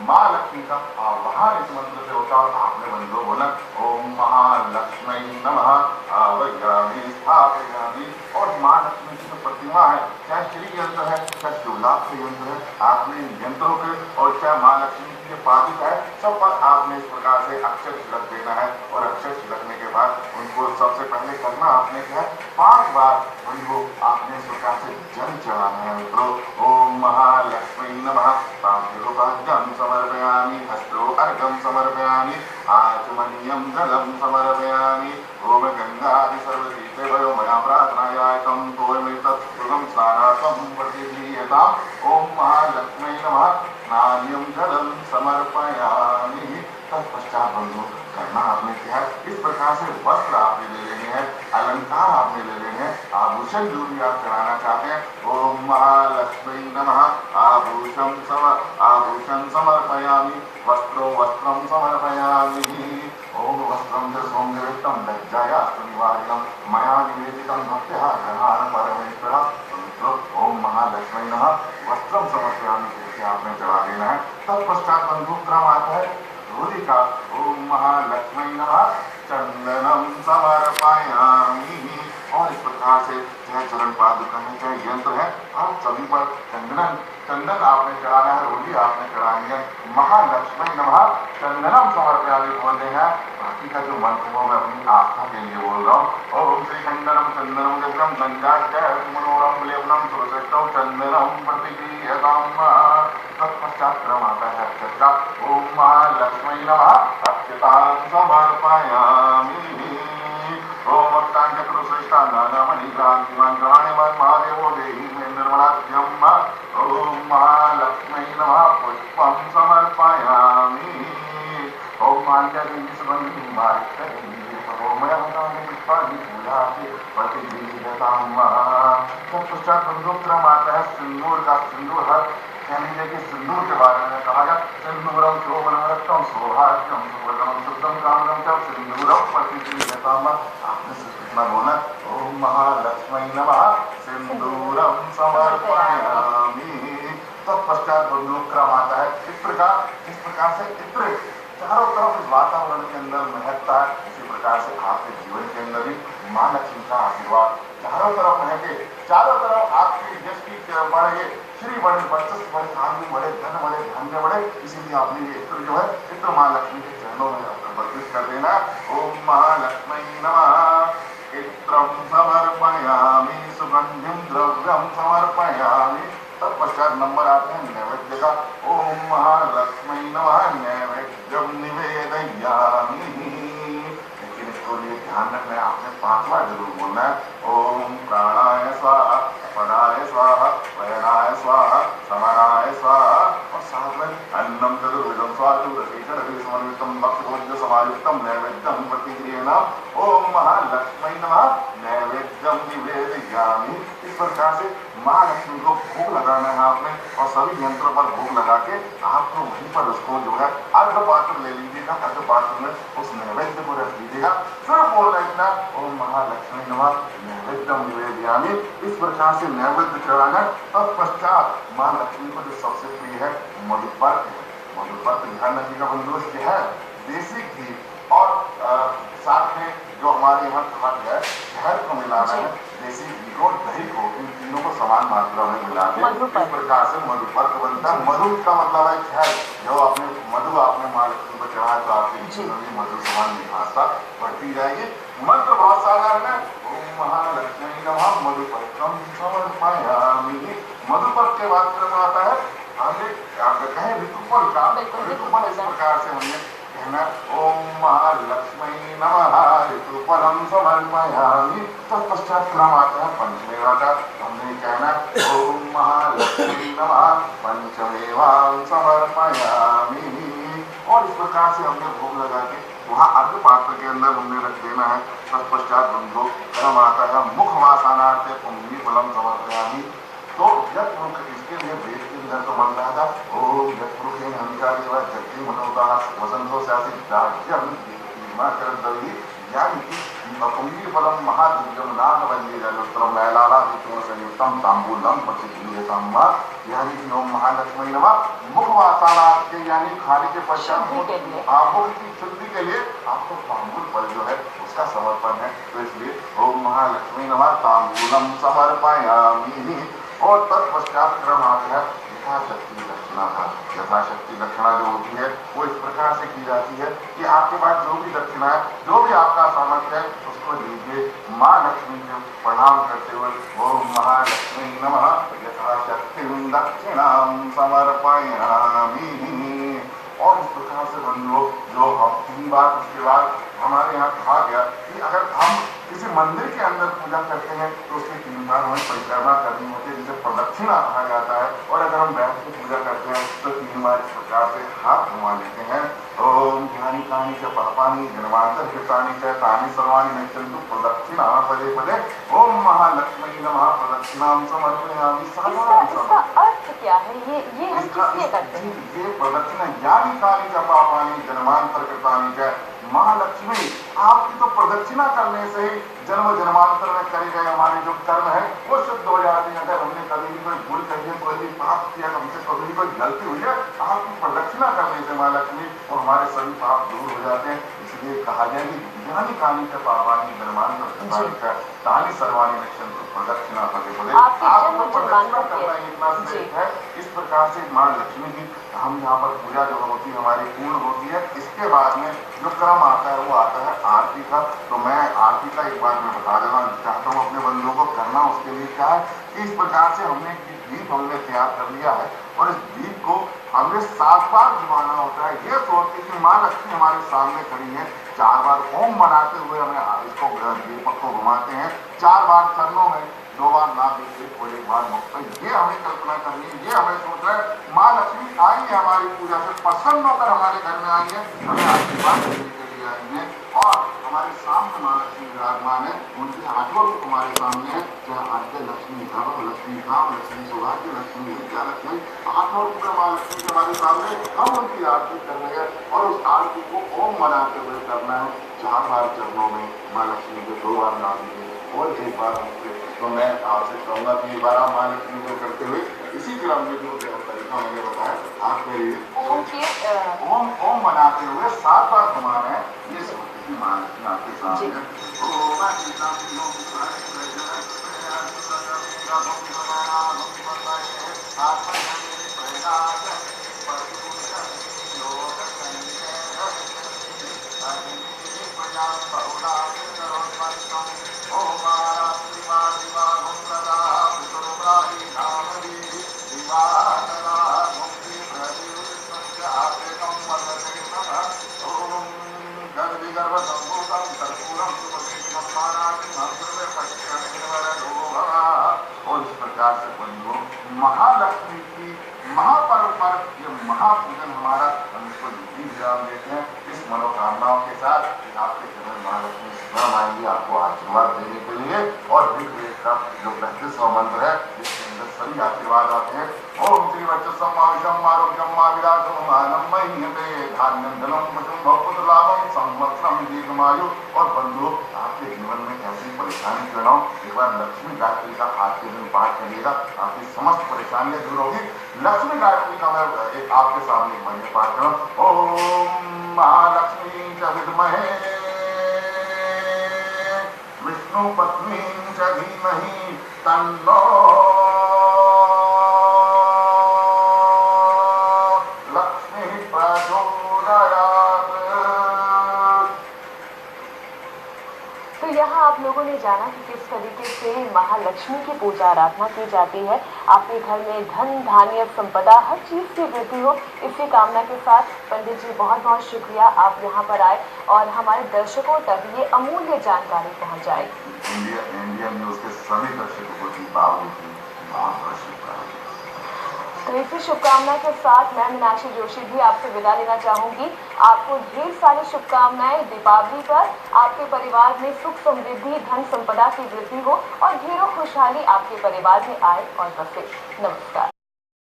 माँ लक्ष्मी का आवाहन इस मंत्र से होता है। आपने बंधु बोला ओम महालक्ष्मी नमः आवाहयामि स्थापयामि। और माँ लक्ष्मी की जो प्रतिमा है, चाहे श्री यंत्र है, चाहे शिवलाभ यंत्र है, आपने यंत्रों के और चाहे माँ लक्ष्मी की जो पादुका है, सब पर आपने इस प्रकार से अक्षर छिड़क देना है। और अक्षर छिड़कने के बाद उनको सबसे पहले करना आपने क्या है, 5 बार उनको आपने इस प्रकार से जल चढ़ाना है। मित्रों ओम महालक्ष्मी नमः पाद्योपाद्यं समर्पयामि हस्तो अर्घ्यं समर्पयामि आचमनीयं जलं समर्पयामि ओम गंगादि सर्वतीर्थेभ्यो मया प्रार्थनायायतं तोयमेतत् सुगं स्नानार्थं प्रतिगृह्यताम् ओम महालक्ष्मी नमः स्नान्यं जलं समर्पयामि। तत्पश्चात बंधु करना आपने क्या है, इस प्रकार से वस्त्र आपने ले लेने हैं, अलंकार आपने ले लेने हैं, आभूषण जो भी आप चढ़ाना चाहते हैं। ओम महालक्ष्मी नमः आभूषण समर्पयामि वस्त्रो वस्त्रं समर्पयामि ओम वस्त्रं च सौन्दर्यं लज्जायास्तु निवारणं मया निवेदितं भक्त्या ग्रहाण परमेश्वरः। ओम महालक्ष्मी नमः वस्त्रं समर्पयामि करके आपने चढ़ा देना है। तत्पश्चात बंधु क्रम आता है रोली का। ओम महालक्ष्मी नमः चंदनम समर्पयामि। और इस प्रकार से चाहे चरण पादुका है, चाहे यंत्र है, आप सभी पर चंदन आपने चढ़ाना है, रोली आपने चढ़ानी है। महालक्ष्मी नमः चंदनम समर्पयामि बोल देना है। बाकी का जो मंत्र हो मैं अपनी आस्था के लिए बोल रहा हूँ। ओम श्री चंदनम चंदनम गजरम गंगाजय मनोरम लेवनम सुरसष्टम चंदनम प्रतिगृह्यताम्। तत्पश्चात क्रम आता है अक्षत का। ओम महालक्ष्मी नमः अक्षतां समर्पयामि ओम अक्तांचक्रुश्रेष्ठा नानामणिकान्तिमान् ग्रहाणिमान् महादेवो देहि मे निर्मलाद्यम्। ओम महालक्ष्मी नमः पुष्पं समर्पयामि ओम माल्यदेवी सुगन्धिं मारिष्यदेवी ओमयहतानि पुष्पाणि पूजापि प्रतिगृह्यताम्। तत्पश्चात बंधु क्रम आता है सिंदूर का। सिंदूर है कह लीजिए कि सिंदूर के बारे में कहा गया सिंदूरम शोभनरक्तम सौभाग्यम सुवर्णम शुद्धम कामनम च सिंदूरम प्रतिगृह्यताम्। आपने कितना बोला ओम महालक्ष्मी नमः सिंदूरम समर्पयामि। तत्पश्चात बंधु क्रम आता है इस प्रकार से इत्र चारों तरफ इस वातावरण के अंदर महकता है। इसी प्रकार से आपके जीवन के अंदर भी माँ लक्ष्मी का आशीर्वाद चारों तरफ महके, चारों तरफ आपकी यश की बढ़े, श्री बढ़े, वर्चस्व बढ़े, आयु बढ़े, धन बढ़े, धान्य बढ़े। इसीलिए आपने ये इत्र जो है इत्र माँ लक्ष्मी के चरणों में समर्पित कर देना। ओम महालक्ष्मी नमः इत्रं समर्पयामि सुगंधिं द्रव्यं समर्पयामि। तत्पश्चात नंबर आते हैं नैवेद्य का। ओम महालक्ष्मी नमः नैवेद्यं निवेदयामि। लेकिन इसको लिए ध्यान रखना है, आपने 5 बार जरूर बोलना है। ओम प्राणाय स्वाहा अपराय स्वाहा वयनाय स्वाहा समराय स्वाहा। और साथ में अन्नम चतुर्विधं स्वादु रसेचरभि समन्वितं भक्ष्यभोज्य समायुक्तं नैवेद्यं प्रतिगृह्यताम्। ओम महालक्ष्मी नमः नैवेद्यं निवेदयामि। इस प्रकार से माँ लक्ष्मी को भोग लगाना है आपने और सभी यंत्रों पर भोग लगा के आपको वहीं पर उसको जो है अर्घ पात्र ले लीजिएगा। अर्घ पात्र में उस नैवेद्य को रख लीजिएगा। फिर बोल रहे ओम महालक्ष्मी नमः नैवेद्यम निवेदयामि। इस प्रकार से नैवेद्य चढ़ाना। तत्पश्चात माँ लक्ष्मी को जो सबसे प्रिय है मधुपर्क है। मधुपर्क ध्यान रखिएगा बंधु क्या है, देसी घी और साथ में जो हमारे यहाँ कहा गया है शहद को मिलाना है, देसी घी को दही को, इन तीनों को समान मात्रा में मिला के इस प्रकार से मधुपर्क बनता है। मधु का मतलब है शहद। जो आपने मधु आपने माँ लक्ष्मी को चढ़ाया तो आपके जीवन में मधु समान निखारता बढ़ती जाएगी। मंत्र बहुत साधारण है। ओम महालक्ष्मी नमः मधुपर्कं समर्पयामि। मधुपर्क के बाद क्रम आता है आगे कहें ऋतुफल का। ऋतुफल इस प्रकार से हमने कहना ओम महालक्ष्मी नमः ऋतुफलं समर्पयामि। तत्पश्चात क्रम आता है पंचमेवा का। हमने कहना ओम महालक्ष्मी नमः पंचमेवां समर्पयामि। और इस प्रकार से हमने भोग लगा के वहाँ अर्घ पात्र के अंदर हमने रख देना है। तत्पश्चात बंधु क्रम आता है मुखवासनार्थे पुंगीफलं समर्पयामि। तो जब मुख इसके लिए वेद के अंदर तो बन रहा था ओम जगमुखेन हंकादेव जगति मनोदास वसंतो शासी राज्यम हिमाचल दवी यानी कि पुंगी फलम महादिव्यम नागवल्ली जलोत्तरम मैलाला विष्णु संयुक्तम तांबूलम पचिदीयतम, यानी कि ओम महालक्ष्मी नमः मुखवासानार्थ के, यानी खाने के पश्चात मुख की शुद्धि के लिए आपको तांबूल फल जो है उसका समर्पण है। तो इसलिए ओम महालक्ष्मी नमः तांबूलम समर्पयामि। और तत्पश्चात क्रम आ गया यथाशक्ति दक्षिणा का। यथाशक्ति दक्षिणा जो होती है वो इस प्रकार से की जाती है कि आपके पास जो भी दक्षिणा है, जो भी आपका सामर्थ्य है, उसको दीजिए। माँ लक्ष्मी को प्रणाम करते हुए ओम महालक्ष्मी नमः यथाशक्ति दक्षिणाम समर्पयामि। और इस प्रकार से बंधुओं, जो हम 3 बार उसके बाद हमारे यहाँ कहा गया कि अगर हम किसी मंदिर के अंदर पूजा करते हैं तो उसकी 3 बार हमें परिक्रमा करनी होती है, जिसे प्रदक्षिणा कहा जाता है। और अगर हम बैठ के पूजा करते हैं तो 3 बार इस प्रकार से हाथ घुमा लेते हैं। ओम ध्यानी कानी च पापानि जन्मांतर कृतानि च तानि सर्वाणि नश्यन्तु प्रदक्षिणा पदे पदे ओम महालक्ष्मी नमः प्रदक्षिणां समर्पयामि। इसका अर्थ क्या है? ये हम किस लिए करते हैं? ये प्रदक्षिणा यानी कानी च पापानि जन्मांतर कृतानि च, महालक्ष्मी आपकी तो प्रदक्षिणा करने से ही जन्म जन्मांतर में करे गए हमारे जो कर्म है वो शुद्ध हो जाते हैं। अगर हमने कभी भी कोई भूल करी है, कोई भी पाप किया, हमसे कभी भी कोई गलती हुई है, आपकी प्रदक्षिणा करने से महालक्ष्मी और हमारे सभी पाप दूर हो जाते हैं। इसलिए कहा गया कि यानी कानी का पापानी जन्मांतर तानी सर्वाणी नश्यन्तु प्रदक्षिणा पदे पदे। आपको प्रदक्षिणा करना इतना श्रेष्ठ है। इस प्रकार से माँ लक्ष्मी की हम यहाँ पर पूजा जो होती है हमारी पूर्ण होती है। इसके बाद में जो क्रम आता है वो आता है आरती का। तो मैं आरती का एक बार मैं बता देना चाहता हूँ अपने बंधुओं को। करना उसके लिए क्या है कि इस प्रकार से हमने दीप हमने तैयार कर लिया है और इस दीप को हमें 7 बार घुमाना होता है। ये सोच के कि माँ लक्ष्मी हमारे सामने खड़ी है, 4 बार ओम बनाते हुए हमें इसको दीपक को घुमाते हैं। 4 बार चरणों में, 2 बार नाभि से और 1 बार मुख पे। ये हमें कल्पना करनी है, ये हमें सोचना है माँ लक्ष्मी आई है हमारी पूजा से प्रसन्न होकर हमारे घर में आई है, हमें आशीर्वाद देने के लिए आई है। और हमारे सामने माँ लक्ष्मी विराजमान है, उनके आठों रूप हमारे सामने है, चाहे आद्य लक्ष्मी धर्म लक्ष्मी काम लक्ष्मी सौभाग्य लक्ष्मी विद्या लक्ष्मी, 8 रूप माँ लक्ष्मी के हमारे सामने, हम उनकी आरती कर रहे हैं। और उस आरती को ओम मनाते हुए करना है। 4 बार चरणों में माँ लक्ष्मी को, 2 बार नाभि और 1 बार मुख पे। तो मैं आपसे कहूँगा कि एक बार आप माँ लक्ष्मी को करते हुए इसी क्रम में जो तरीका मैंने बताया आप मेरे लिए ओम बनाते हुए 7 बार घुमाना है। ये सोचते कि माँ लक्ष्मी आपके सामने और इस प्रकार से बंधुओं महालक्ष्मी की महापर्व पर ये महापूजन हमारा हम इसको विराम देते हैं इस मनोकामनाओं के साथ कि आपके जीवन महालक्ष्मी स्वयं आएंगी आपको आशीर्वाद देने के लिए। और ऋग्वेद का जो 35वां मंत्र है जिसके अंदर सभी आशीर्वाद आते हैं। ओम श्री वक्षसम आयुषम आरोग्यम विराजम आनम महीयते धान्यम धनम वचम भवपुत्र लाभम संवत्सरम दीर्घमायु। और बंधुओं आपके जीवन में ऐसी परेशानी क्यों ना हो, एक बार लक्ष्मी गायत्री का आज के दिन पाठ करिएगा, आपकी समस्त परेशानियां दूर होगी। लक्ष्मी गायत्री का मैं एक आपके सामने मैंने पाठ करूं। ओम महालक्ष्मी च विद्महे विष्णु पत्नी च धीमहि तन्नो लक्ष्मी प्रचोदयात्। तो यहाँ आप लोगों ने जाना कि किस तरीके से महालक्ष्मी की पूजा आराधना की जाती है। आपके घर में धन धान्य संपदा हर चीज़ की वृद्धि हो, इसी कामना के साथ पंडित जी बहुत बहुत शुक्रिया आप यहाँ पर आए और हमारे दर्शकों तक ये अमूल्य जानकारी पहुँचाई। इंडिया न्यूज़ के सभी दर्शकों को दीपावली की बहुत बहुत शुभकामनाएं। तो इसी शुभकामना के साथ मैं मीनाक्षी जोशी भी आपसे विदा लेना चाहूंगी। आपको ढेर सारी शुभकामनाएं दीपावली पर। आपके परिवार में सुख समृद्धि धन संपदा की वृद्धि हो और ढेरों खुशहाली आपके परिवार में आए और बसे। नमस्कार।